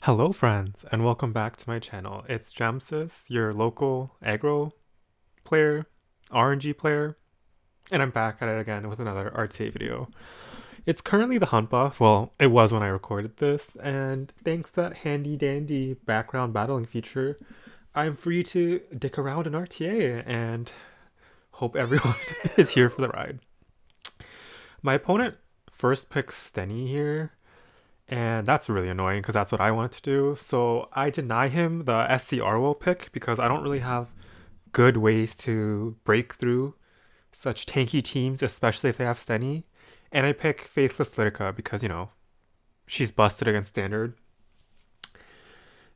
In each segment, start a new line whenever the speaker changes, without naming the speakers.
Hello friends, and welcome back to my channel. It's Jamsis, your local aggro player, RNG player, and I'm back at it again with another RTA video. It's currently the hunt buff, well, it was when I recorded this, and thanks to that handy dandy background battling feature, I'm free to dick around in RTA and hope everyone is here for the ride. My opponent first picks Stenny here, and that's really annoying because that's what I wanted to do. So I deny him the SC Arowell pick because I don't really have good ways to break through such tanky teams, especially if they have Stenny. And I pick Faithless Lidica because, she's busted against standard.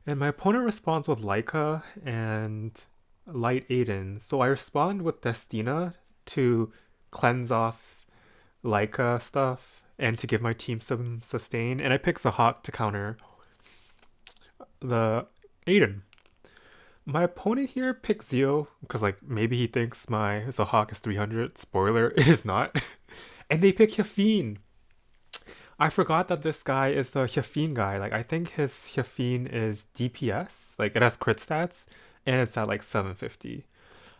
And my opponent responds with Leica and Light Aiden. So I respond with Destina to cleanse off Leica stuff and to give my team some sustain. And I pick Zahhack to counter the Aiden. My opponent here picks Zio because maybe he thinks my Zahhack is 300. Spoiler, it is not. And they pick Hyufine. I forgot that this guy is the Hyufine guy. I think his Hyufine is DPS. It has crit stats and it's at 750.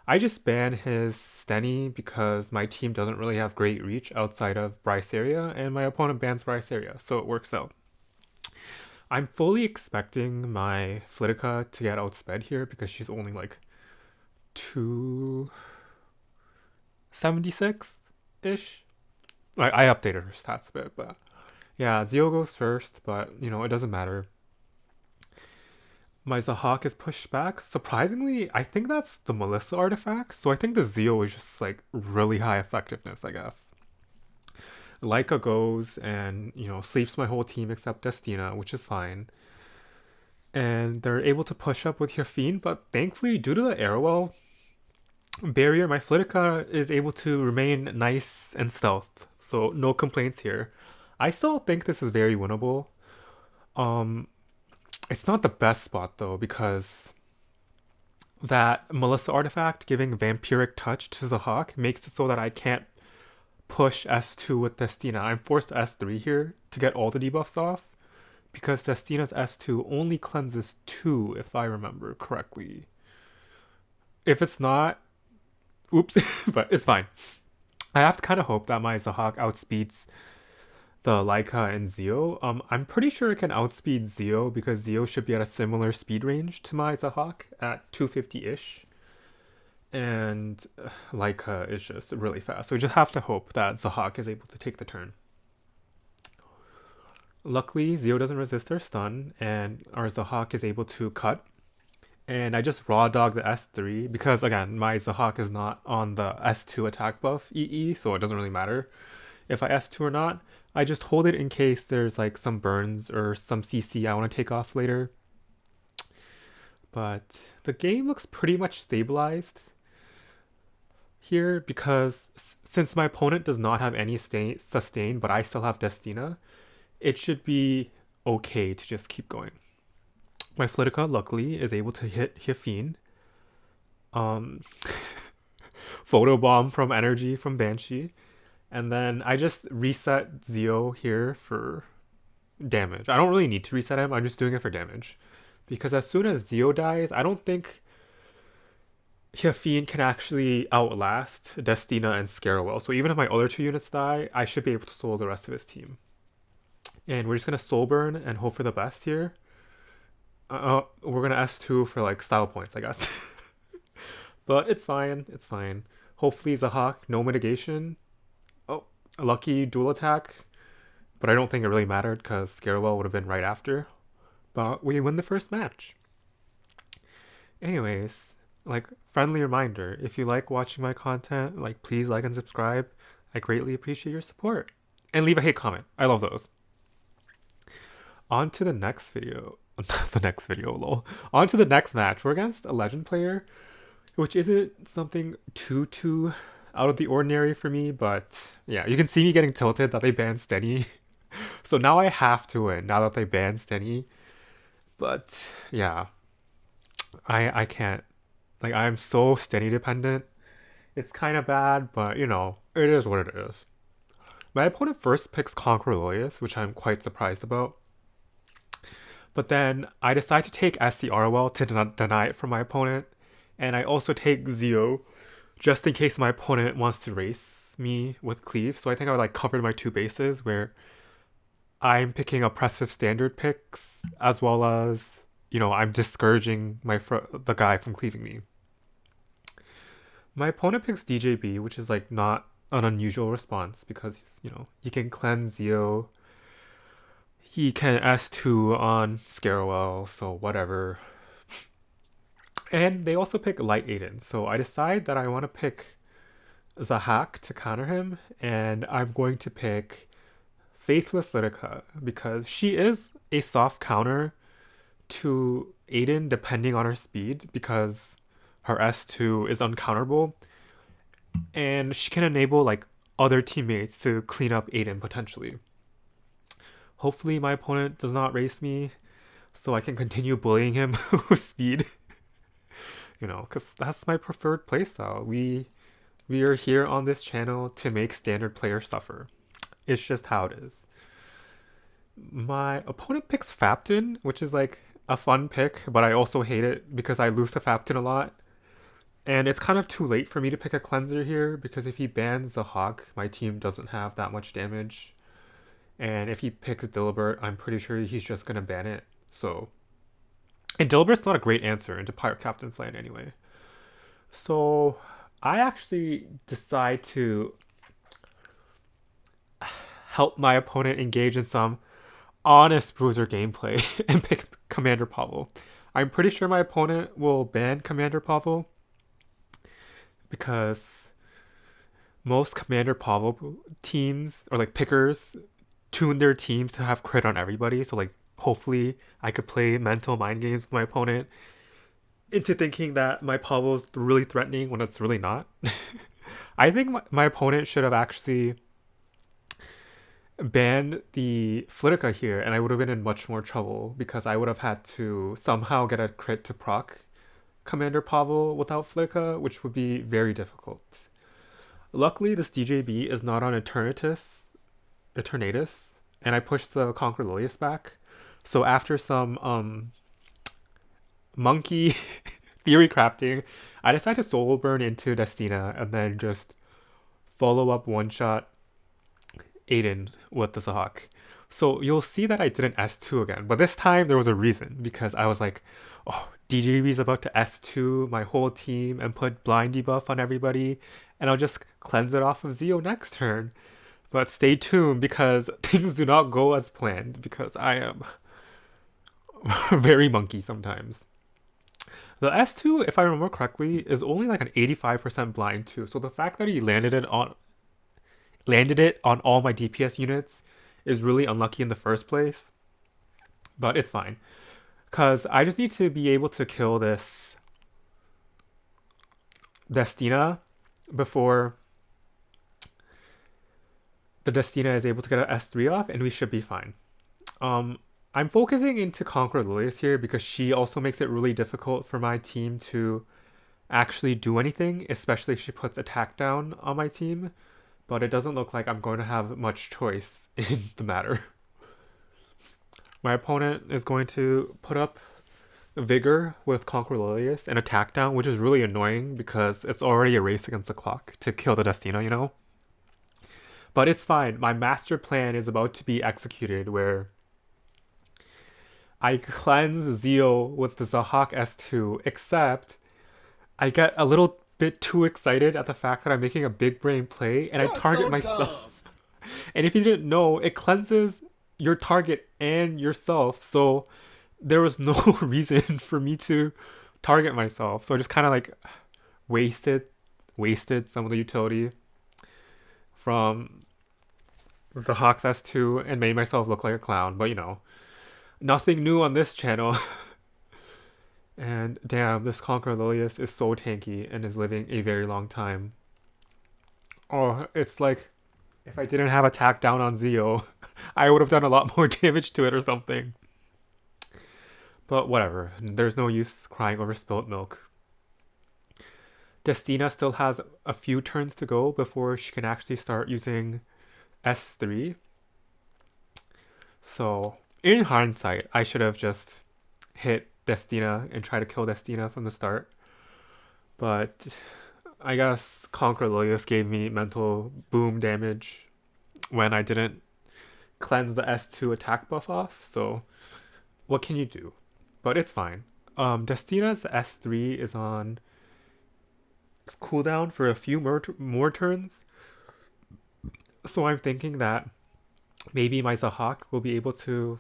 I just ban his Stenny because my team doesn't really have great reach outside of Bryce area, and my opponent bans Bryce area, so it works out. I'm fully expecting my Flitica to get outsped here because she's only 276-ish. I updated her stats a bit, but yeah, Zio goes first, but it doesn't matter. My Zahhack is pushed back. Surprisingly, I think that's the Melissa artifact. So I think the Zio is just really high effectiveness, I guess. Leica goes and, sleeps my whole team except Destina, which is fine. And they're able to push up with Hyufine, but thankfully, due to the Arowell barrier, my Flitica is able to remain nice and stealth. So no complaints here. I still think this is very winnable. It's not the best spot though because that Melissa artifact giving vampiric touch to Zahhack makes it so that I can't push S2 with Destina. I'm forced to S3 here to get all the debuffs off because Destina's S2 only cleanses 2 if I remember correctly. If it's not, oops, but it's fine. I have to kind of hope that my Zahhack outspeeds the Leica and Zio. I'm pretty sure it can outspeed Zio because Zio should be at a similar speed range to my Zahhack at 250-ish. And Leica is just really fast. So we just have to hope that Zahhack is able to take the turn. Luckily, Zio doesn't resist her stun, and our Zahhack is able to cut. And I just raw dog the S3 because, again, my Zahhack is not on the S2 attack buff EE, so it doesn't really matter if I S2 or not. I just hold it in case there's some burns or some CC I want to take off later. But the game looks pretty much stabilized here because since my opponent does not have any sustain, but I still have Destina, it should be okay to just keep going. My Flitica, luckily, is able to hit Hyufine. Photobomb from energy from Banshee. And then I just reset Zio here for damage. I don't really need to reset him. I'm just doing it for damage. Because as soon as Zio dies, I don't think Hyufine can actually outlast Destina and Arowell. So even if my other 2 units die, I should be able to soul the rest of his team. And we're just going to soul burn and hope for the best here. We're going to S2 for style points, I guess. But it's fine. It's fine. Hopefully Zahhack, no mitigation. A lucky dual attack, but I don't think it really mattered because Arowell would have been right after. But we win the first match. Anyways, friendly reminder, if you like watching my content, please like and subscribe. I greatly appreciate your support. And leave a hate comment. I love those. On to the next video. Lol. On to the next match. We're against a legend player, which isn't something too out of the ordinary for me, but yeah, you can see me getting tilted that they banned Stenny. So now I have to win now that they banned Stenny. But yeah, I can't. I'm so Stenny dependent. It's kind of bad, but it is what it is. My opponent first picks Conqueror Lilius, which I'm quite surprised about. But then I decide to take SC Arowell to deny it from my opponent. And I also take Zio just in case my opponent wants to race me with Cleave. So I think I would like cover my two bases where I'm picking oppressive standard picks as well as, you know, I'm discouraging the guy from cleaving me. My opponent picks DJB, which is like not an unusual response because, you know, he can cleanse Zio. He can S2 on Scarowell, so whatever. And they also pick Light Aiden, so I decide that I want to pick Zahhack to counter him, and I'm going to pick Faithless Lidica because she is a soft counter to Aiden depending on her speed because her S2 is uncounterable, and she can enable like other teammates to clean up Aiden potentially. Hopefully my opponent does not race me so I can continue bullying him with speed. You know, because that's my preferred playstyle. We are here on this channel to make standard players suffer. It's just how it is. My opponent picks Fapton, which is like a fun pick, but I also hate it because I lose to Fapton a lot. And it's kind of too late for me to pick a cleanser here because if he bans the Hawk, my team doesn't have that much damage. And if he picks Dilbert, I'm pretty sure he's just going to ban it. So, and Dilbert's not a great answer into Pirate Captain's Land anyway. So, I actually decide to help my opponent engage in some honest bruiser gameplay and pick Commander Pavel. I'm pretty sure my opponent will ban Commander Pavel because most Commander Pavel teams or like pickers tune their teams to have crit on everybody. So like hopefully I could play mental mind games with my opponent into thinking that my Pavel's really threatening when it's really not. I think my opponent should have actually banned the Lidica here and I would have been in much more trouble because I would have had to somehow get a crit to proc Commander Pavel without Lidica, which would be very difficult. Luckily, this DJB is not on Eternatus, and I pushed the Conquer Lilius back. So after some monkey theory crafting, I decided to soul burn into Destina and then just follow up one shot Aiden with the Zahhack. So you'll see that I did an S2 again, but this time there was a reason because I was like, oh, DJB's about to S2 my whole team and put blind debuff on everybody, and I'll just cleanse it off of Zio next turn. But stay tuned because things do not go as planned because I am very monkey sometimes. The S2, if I remember correctly, is only like an 85% blind too. So the fact that he landed it on all my DPS units is really unlucky in the first place. But it's fine. Because I just need to be able to kill this Destina before the Destina is able to get an S3 off, and we should be fine. I'm focusing into Conquer Lilius here because she also makes it really difficult for my team to actually do anything, especially if she puts attack down on my team. But it doesn't look like I'm going to have much choice in the matter. My opponent is going to put up Vigor with Conquer Lilius and attack down, which is really annoying because it's already a race against the clock to kill the Destina, you know? But it's fine. My master plan is about to be executed where I cleanse Zio with the Zahhack S2, except I get a little bit too excited at the fact that I'm making a big brain play and I target myself. And if you didn't know, it cleanses your target and yourself, so there was no reason for me to target myself. So I just kind of like wasted some of the utility from Zahhack's S2 and made myself look like a clown. But you know, nothing new on this channel. And damn, this Conquer Lilius is so tanky and is living a very long time. Oh, it's like if I didn't have attack down on Zio, I would have done a lot more damage to it or something. But whatever, there's no use crying over spilt milk. Destina still has a few turns to go before she can actually start using S3. So In hindsight, I should have just hit Destina and try to kill Destina from the start. But I guess Conquer Lilius gave me mental boom damage when I didn't cleanse the S2 attack buff off. So what can you do? But it's fine. Destina's S3 is on cooldown for a few more turns. So I'm thinking that maybe my Zahhack will be able to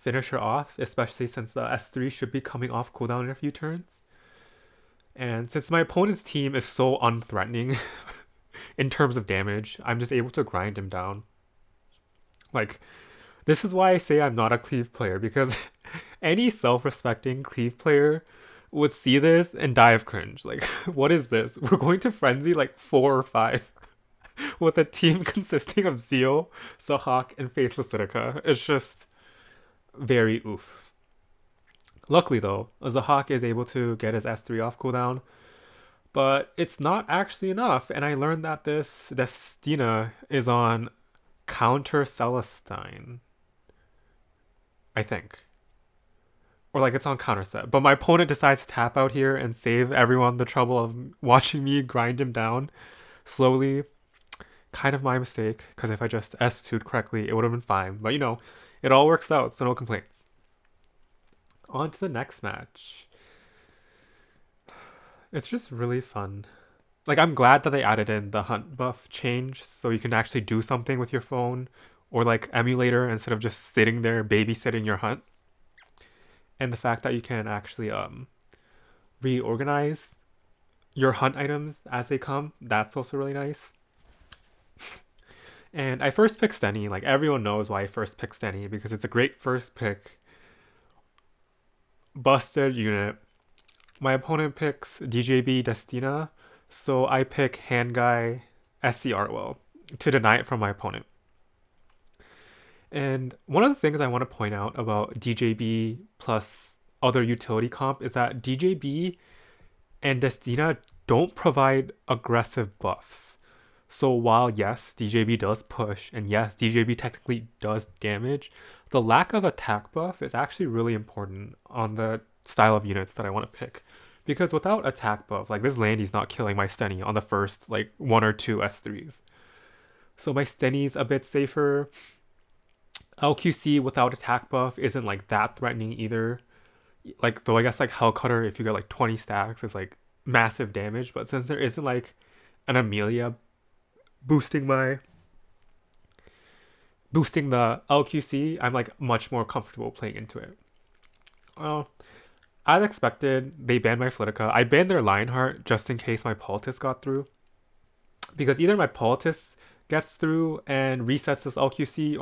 finish her off, especially since the S3 should be coming off cooldown in a few turns. And since my opponent's team is so unthreatening in terms of damage, I'm just able to grind him down. Like, this is why I say I'm not a Cleave player, because any self-respecting Cleave player would see this and die of cringe. Like, what is this? We're going to Frenzy like 4 or 5 with a team consisting of Zeal, Zahhack, and Faithless Lidica. It's just very oof. Luckily though, Zahhack is able to get his S3 off cooldown, but it's not actually enough, and I learned that this Destina is on counter Celestine. I think. Or like it's on counter set. But my opponent decides to tap out here and save everyone the trouble of watching me grind him down slowly. Kind of my mistake, because if I just S2'd correctly, it would have been fine. But you know, it all works out, so no complaints. On to the next match. It's just really fun. Like, I'm glad that they added in the hunt buff change so you can actually do something with your phone or like emulator instead of just sitting there babysitting your hunt. And the fact that you can actually reorganize your hunt items as they come, that's also really nice. And I first picked Steny. Like, everyone knows why I first picked Steny, because it's a great first pick. Busted unit. My opponent picks DJB Destina, so I pick hand guy SC Arowell to deny it from my opponent. And one of the things I want to point out about DJB plus other utility comp is that DJB and Destina don't provide aggressive buffs. So while yes, DJB does push, and yes, DJB technically does damage, the lack of attack buff is actually really important on the style of units that I want to pick. Because without attack buff, like this Landy's not killing my Steny on the first like 1 or 2 S3s. So my Steny's a bit safer. LQC without attack buff isn't like that threatening either. Like, though I guess like Hellcutter, if you get like 20 stacks, is like massive damage. But since there isn't like an Amelia boosting the LQC, I'm like much more comfortable playing into it. As expected, they banned my Flitica. I banned their Lionheart just in case my Poultice got through. Because either my Poultice gets through and resets this LQC,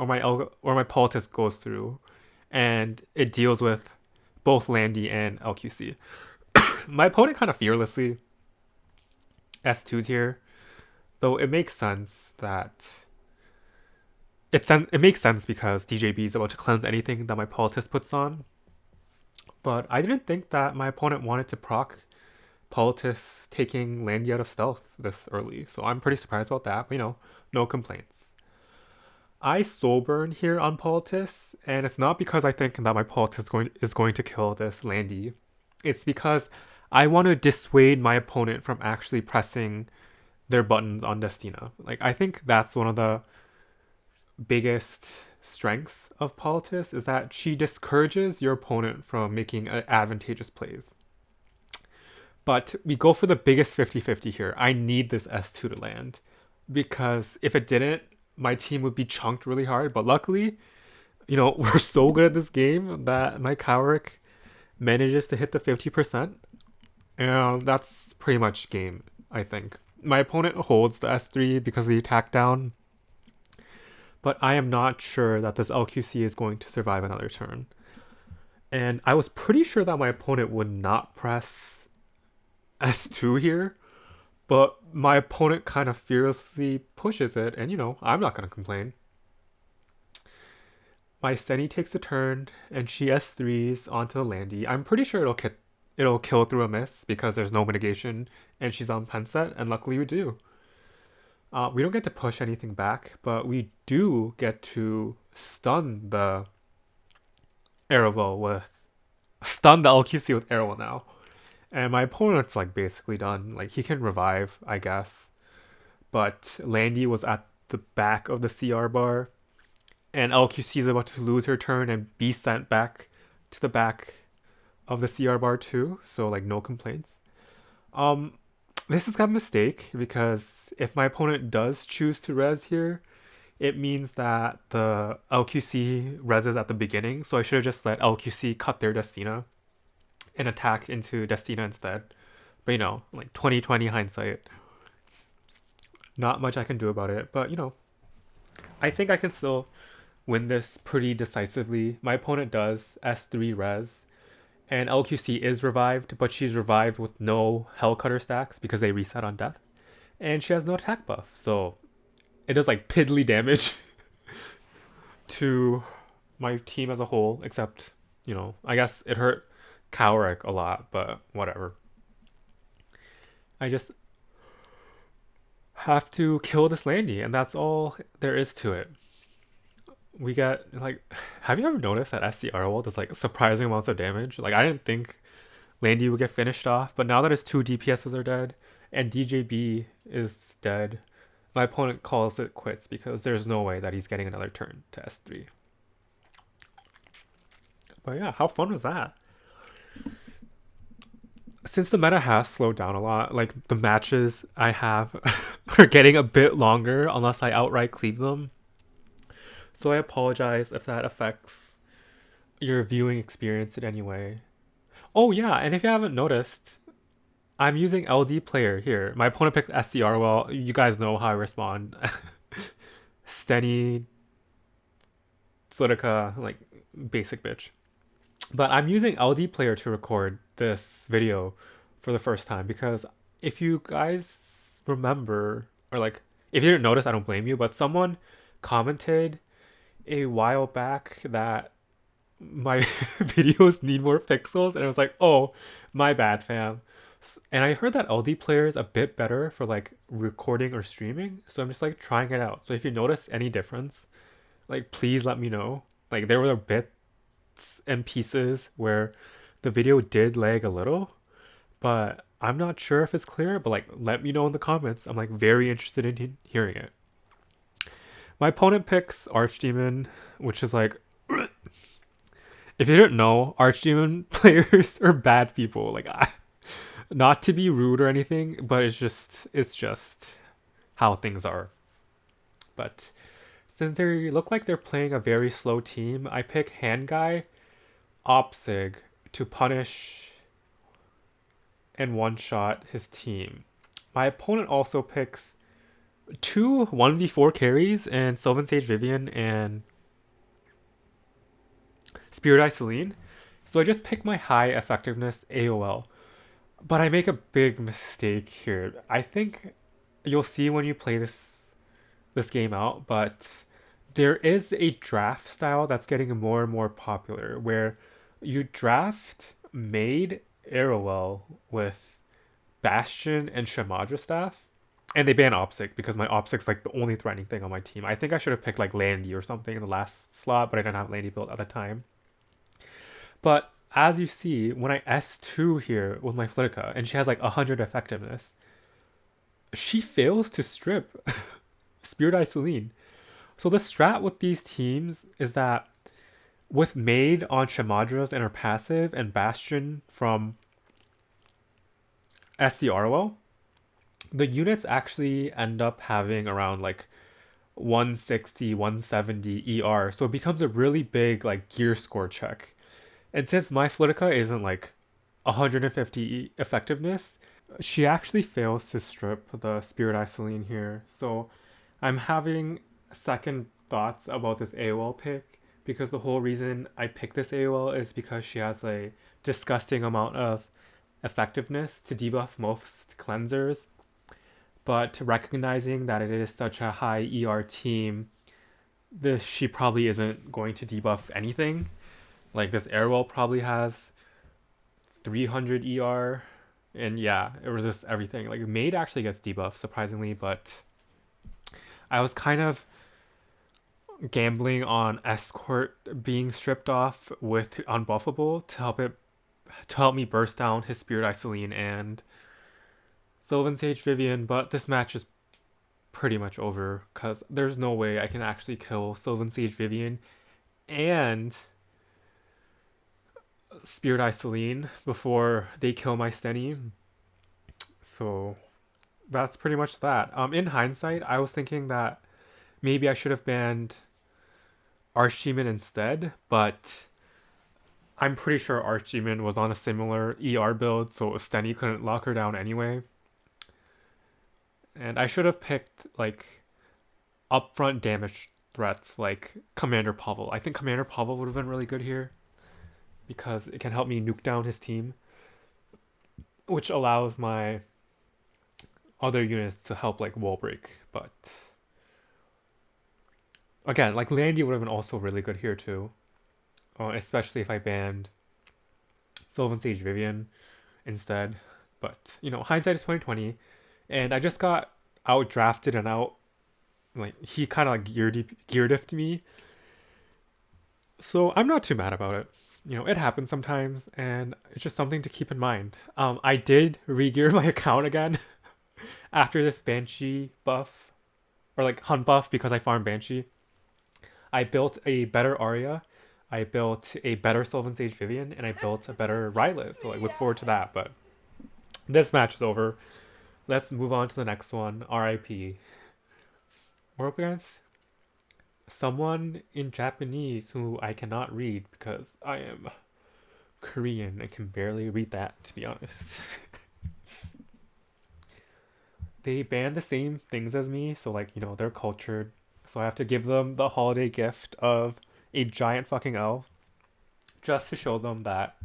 or my Poultice goes through and it deals with both Landy and LQC. My opponent kind of fearlessly S2's here, though it makes sense that it makes sense because DJB is about to cleanse anything that my Poultice puts on. But I didn't think that my opponent wanted to proc Poultice taking Landy out of stealth this early, so I'm pretty surprised about that, but you know, no complaints. I soul burn here on Poultice, and it's not because I think that my Poultice is going to kill this Landy. It's because I want to dissuade my opponent from actually pressing their buttons on Destina. Like, I think that's one of the biggest strengths of Poultice, is that she discourages your opponent from making advantageous plays. But we go for the biggest 50-50 here. I need this S2 to land, because if it didn't, my team would be chunked really hard. But luckily, you know, we're so good at this game that my Cowrick manages to hit the 50%. And that's pretty much game, I think. My opponent holds the S3 because of the attack down, but I am not sure that this LQC is going to survive another turn. And I was pretty sure that my opponent would not press S2 here, but my opponent kind of fearlessly pushes it, and you know, I'm not going to complain. My Steny takes a turn, and she S3s onto the Landy. I'm pretty sure it'll kill through a miss because there's no mitigation, and she's on pen set, and luckily we do. We don't get to push anything back, but we do get to stun the Arowell with stun the LQC with Arowell now. And my opponent's like basically done. Like he can revive, I guess. But Landy was at the back of the CR bar. And LQC is about to lose her turn and be sent back to the back of the CR bar too. So like no complaints. Um this is kind of a mistake because if my opponent does choose to res here, it means that the LQC reses at the beginning. So I should have just let LQC cut their Destina and attack into Destina instead. But you know, like 2020 hindsight, not much I can do about it. But you know, I think I can still win this pretty decisively. My opponent does S3 res, and LQC is revived, but she's revived with no Hellcutter stacks because they reset on death. And she has no attack buff, so it does like piddly damage to my team as a whole, except, you know, I guess it hurt Cowrick a lot, but whatever. I just have to kill this Landy, and that's all there is to it. We get, like, have you ever noticed that SC Arowell does, like, surprising amounts of damage? Like, I didn't think Landy would get finished off, but now that his two DPSs are dead, and DJB is dead, my opponent calls it quits because there's no way that he's getting another turn to S3. But yeah, how fun was that? Since the meta has slowed down a lot, like the matches I have are getting a bit longer unless I outright cleave them. So I apologize if that affects your viewing experience in any way. Oh yeah, and if you haven't noticed, I'm using LDplayer here. My opponent picked SC Arowell. You guys know how I respond. Steny, Lidica, like basic bitch. But I'm using LDplayer to record this video for the first time because if you guys remember, or like, if you didn't notice, I don't blame you, but someone commented a while back that my videos need more pixels, and I was like, oh, my bad, fam. And I heard that LDplayer is a bit better for like recording or streaming, so I'm just like trying it out. So if you notice any difference, like please let me know. Like there were bits and pieces where the video did lag a little, but I'm not sure if it's clear, but like let me know in the comments. I'm like very interested in hearing it. My opponent picks Archdemon, which is like, if you didn't know, Archdemon players are bad people. Like, not to be rude or anything, but it's just how things are. But since they look like they're playing a very slow team, I pick Hand Guy, Opsig to punish and one-shot his team. My opponent also picks two 1v4 carries and Sylvan Sage Vivian and Spirit Eye Celine. So I just pick my high effectiveness AOL. But I make a big mistake here. I think you'll see when you play this game out, but there is a draft style that's getting more and more popular where you draft Maid Arowell with Bastion and Shamadra staff, and they ban Opsig because my Opsig's like the only threatening thing on my team. I think I should have picked like Landy or something in the last slot, but I didn't have Landy built at the time. But as you see, when I S2 here with my Lidica, and she has like 100 effectiveness, she fails to strip Spirit Eye Celine. So the strat with these teams is that with Maid on Shamadras and her passive and Bastion from SC Arowell, the units actually end up having around like 160, 170 ER. So it becomes a really big like gear score check. And since my Lidica isn't like 150 effectiveness, she actually fails to strip the Spirit Eye Celine here. So I'm having second thoughts about this AOL pick because the whole reason I picked this AOL is because she has a disgusting amount of effectiveness to debuff most cleansers. But recognizing that it is such a high ER team, she probably isn't going to debuff anything. Like this Arowell probably has 300 ER, and yeah, it resists everything. Like Maid actually gets debuffed surprisingly, but I was kind of gambling on escort being stripped off with unbuffable to help me burst down his Spirit Isoline and Sylvan Sage Vivian, but this match is pretty much over because there's no way I can actually kill Sylvan Sage Vivian and Spirit Isoline before they kill my Stenny. So that's pretty much that. In hindsight, I was thinking that maybe I should have banned Archdemon instead, but I'm pretty sure Archdemon was on a similar ER build, so Stenny couldn't lock her down anyway. And I should have picked like upfront damage threats like Commander Pavel. I think Commander Pavel would have been really good here because it can help me nuke down his team, which allows my other units to help like wall break. But again, like Landy would have been also really good here too, especially if I banned Sylvan Sage Vivian instead. But you know, hindsight is 2020, and I just got out drafted and out. Like he kind of like gear diffed me, so I'm not too mad about it. You know, it happens sometimes, and it's just something to keep in mind. I did re-gear my account again after this Banshee buff, or like Hunt buff because I farmed Banshee. I built a better Aria, I built a better Sylvan Sage Vivian, and I built a better Riolet. So I look forward to that. But this match is over. Let's move on to the next one. RIP. We're up against someone in Japanese who I cannot read because I am Korean. I can barely read that, to be honest. They ban the same things as me, so like, you know, they're cultured. So I have to give them the holiday gift of a giant fucking L just to show them that,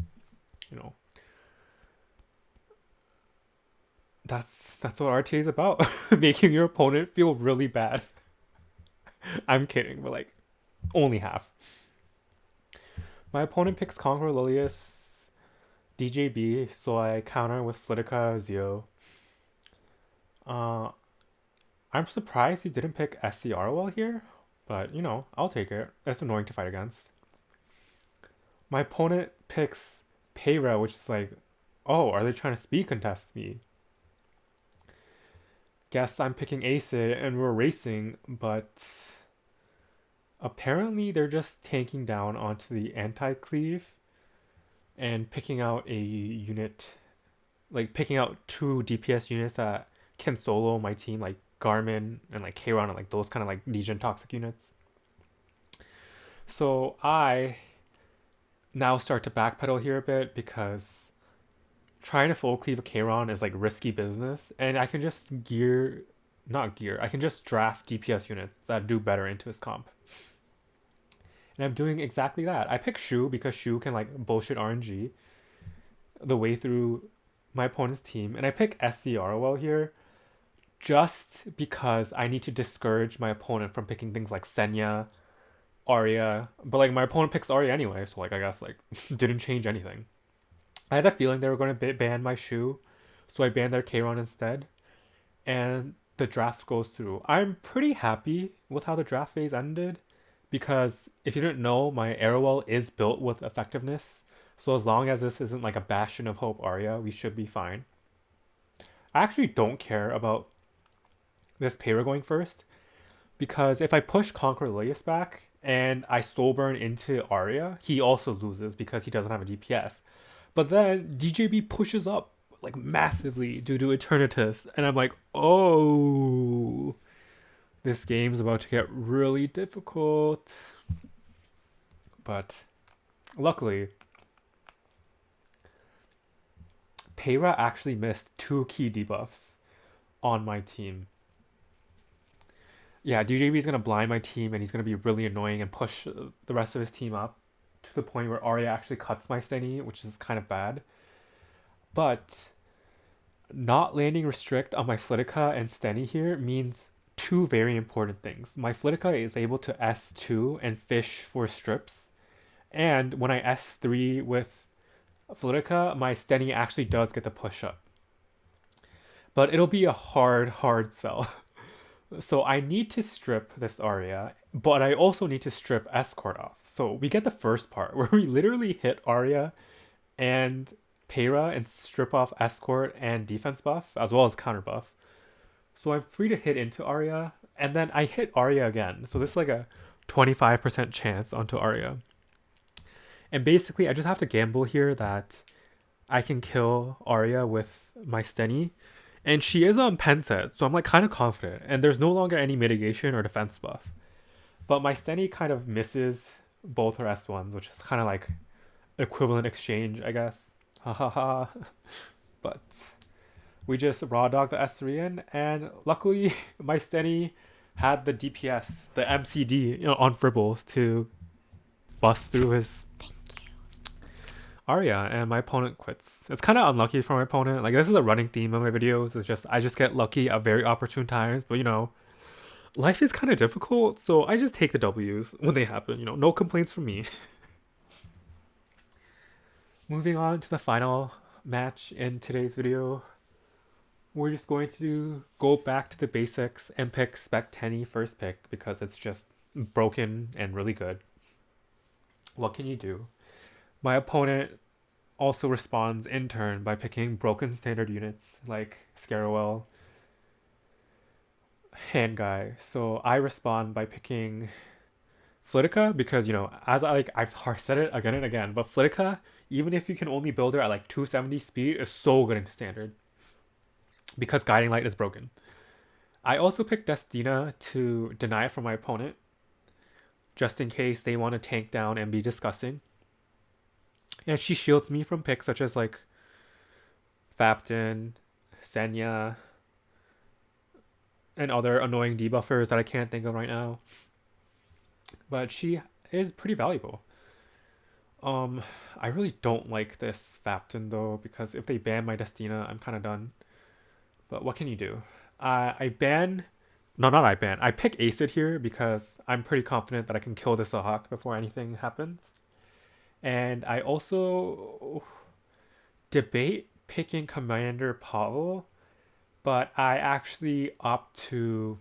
you know, that's what RTA is about. Making your opponent feel really bad. I'm kidding, but like only half. My opponent picks Conqueror Lilius DJB, so I counter with Lidica Zio. I'm surprised he didn't pick SC Arowell here, but you know, I'll take it. It's annoying to fight against. My opponent picks Payra, which is like, oh, are they trying to speed contest me? Guess I'm picking Acid and we're racing, but apparently they're just tanking down onto the anti-cleave and picking out a unit, like picking out 2 DPS units that can solo my team, like Garmin and like Kayron and like those kind of like Legion toxic units. So I now start to backpedal here a bit because trying to full cleave a Kayron is like risky business, and I can just I can just draft DPS units that do better into his comp. And I'm doing exactly that. I pick Shu because Shu can like bullshit RNG the way through my opponent's team, and I pick SC Arowell here just because I need to discourage my opponent from picking things like Senya, Arya, but like my opponent picks Arya anyway, so like I guess like didn't change anything. I had a feeling they were going to ban my Shu, so I banned their Kayron instead, and the draft goes through. I'm pretty happy with how the draft phase ended, because if you didn't know, my Arowell is built with effectiveness, so as long as this isn't like a Bastion of Hope Arya, we should be fine. I actually don't care about this Payra going first, because if I push Conqueror Lilius back and I soul burn into Arya, he also loses because he doesn't have a DPS. But then DJB pushes up like massively due to Eternatus, and I'm like, oh, this game's about to get really difficult. But luckily, Payra actually missed 2 key debuffs on my team. Yeah, DJB is going to blind my team, and he's going to be really annoying and push the rest of his team up to the point where Arya actually cuts my Stenny, which is kind of bad. But not landing restrict on my Lidica and Stenny here means 2 very important things. My Lidica is able to S2 and fish for strips, and when I S3 with Lidica, my Stenny actually does get the push up. But it'll be a hard sell. So I need to strip this Aria, but I also need to strip Escort off. So we get the first part where we literally hit Aria and Peyra and strip off Escort and defense buff, as well as counter buff. So I'm free to hit into Aria, and then I hit Aria again. So this is like a 25% chance onto Aria. And basically, I just have to gamble here that I can kill Aria with my Steny. And she is on pen set, so I'm like kind of confident. And there's no longer any mitigation or defense buff. But my Steny kind of misses both her S1s, which is kind of like equivalent exchange, I guess. Ha ha ha. But we just raw dogged the S3 in, and luckily my Steny had the DPS, the MCD, on Fribbles to bust through his Aria, and my opponent quits. It's kind of unlucky for my opponent. Like, this is a running theme of my videos. It's just, I just get lucky at very opportune times. But, life is kind of difficult. So I just take the W's when they happen. No complaints from me. Moving on to the final match in today's video. We're just going to go back to the basics and pick Spec Tenny first pick because it's just broken and really good. What can you do? My opponent also responds in turn by picking broken standard units like SC Arowell, hand guy. So I respond by picking Lidica because as I've said it again and again, but Lidica, even if you can only build her at like 270 speed, is so good into standard because Guiding Light is broken. I also picked Destina to deny it from my opponent, just in case they want to tank down and be disgusting. And she shields me from picks such as like Fapton, Senya, and other annoying debuffers that I can't think of right now. But she is pretty valuable. I really don't like this Fapton though, because if they ban my Destina, I'm kind of done. But what can you do? I pick Acid here because I'm pretty confident that I can kill this Zahhack before anything happens. And I also debate picking Commander Pavel, but I actually opt to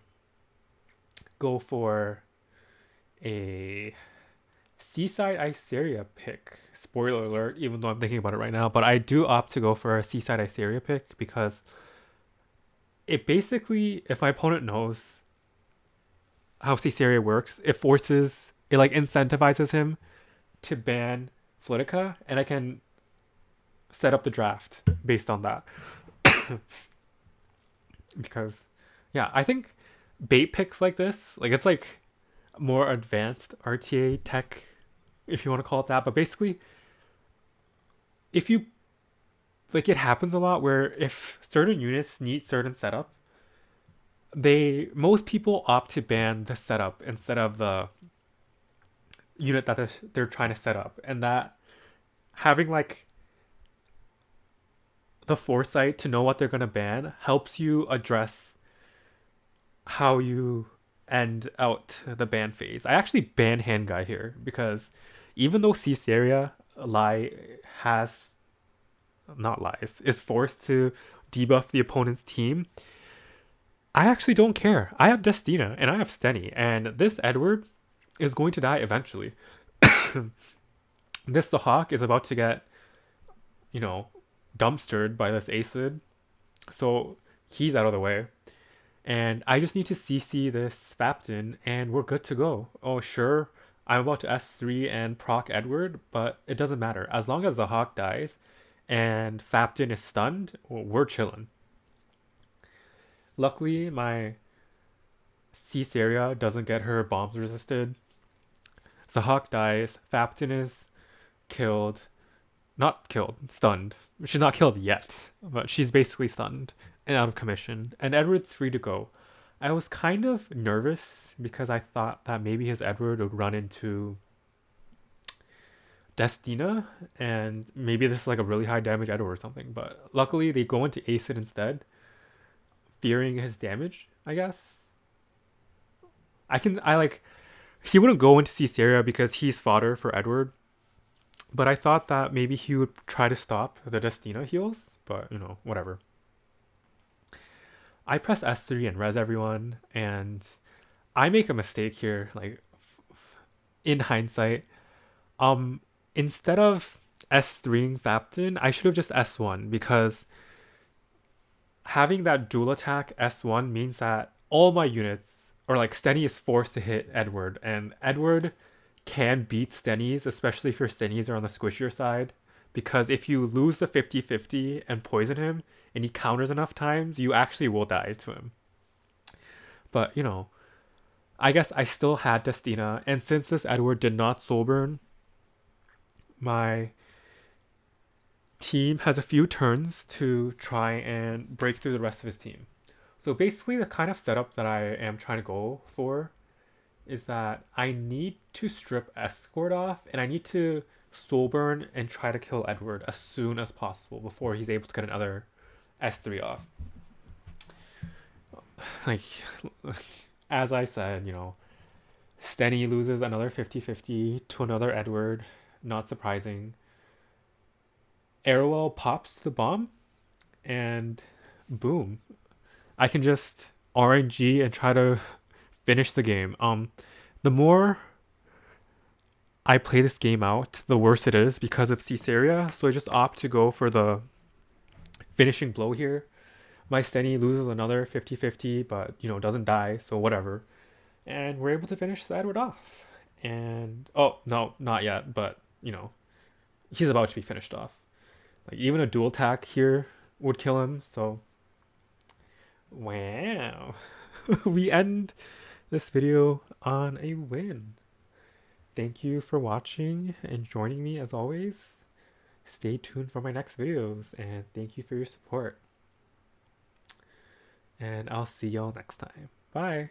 go for a Seaside Iceria pick. Spoiler alert, even though I'm thinking about it right now, but I do opt to go for a Seaside Iceria pick because it basically, if my opponent knows how Caesarea works, it incentivizes him to ban Lidica, and I can set up the draft based on that. Because, yeah, I think bait picks like this, it's like more advanced RTA tech, if you want to call it that. But basically, if you, it happens a lot where if certain units need certain setup, most people opt to ban the setup instead of the unit that they're trying to set up, and that having the foresight to know what they're going to ban helps you address how you end out the ban phase. I actually ban hand guy here because even though Caesarea is forced to debuff the opponent's team, I actually don't care. I have Destina and I have Steny, and this Edward is going to die eventually. This Zahhack is about to get, dumpstered by this Acid. So he's out of the way. And I just need to CC this Fapton and we're good to go. Oh, sure, I'm about to S3 and proc Edward, but it doesn't matter. As long as Zahhack dies and Fapton is stunned, we're chilling. Luckily, my Caesarea doesn't get her bombs resisted. Zahhack dies. Fapton is stunned. She's not killed yet, but she's basically stunned and out of commission. And Edward's free to go. I was kind of nervous because I thought that maybe his Edward would run into Destina, and maybe this is like a really high damage Edward or something. But luckily, they go into Acid instead, fearing his damage, I guess. He wouldn't go into Caesarea because he's fodder for Edward. But I thought that maybe he would try to stop the Destina heals. But, whatever. I press S3 and res everyone, and I make a mistake here, like in hindsight. Um, Instead of S3ing Fapton, I should have just S1 because having that dual attack S1 means that all my units, or like Stenny is forced to hit Edward, and Edward can beat Stennies, especially if your Stennies are on the squishier side. Because if you lose the 50-50 and poison him, and he counters enough times, you actually will die to him. But, you know, I guess I still had Destina, and since this Edward did not soul burn, my team has a few turns to try and break through the rest of his team. So basically, the kind of setup that I am trying to go for is that I need to strip Escort off, and I need to soul burn and try to kill Edward as soon as possible before he's able to get another S3 off. Like, as I said, you know, Stenny loses another 50-50 to another Edward. Not surprising. Arowell pops the bomb, and boom. I can just RNG and try to finish the game. The more I play this game out, the worse it is because of Caesarea. So I just opt to go for the finishing blow here. My Stenny loses another 50-50, but you know, doesn't die, so whatever. And we're able to finish the Edward off. And oh no, not yet, but you know, he's about to be finished off. Like even a dual attack here would kill him, so wow. We end this video on a win. Thank you for watching and joining me as always. Stay tuned for my next videos, and thank you for your support. And I'll see y'all next time. Bye.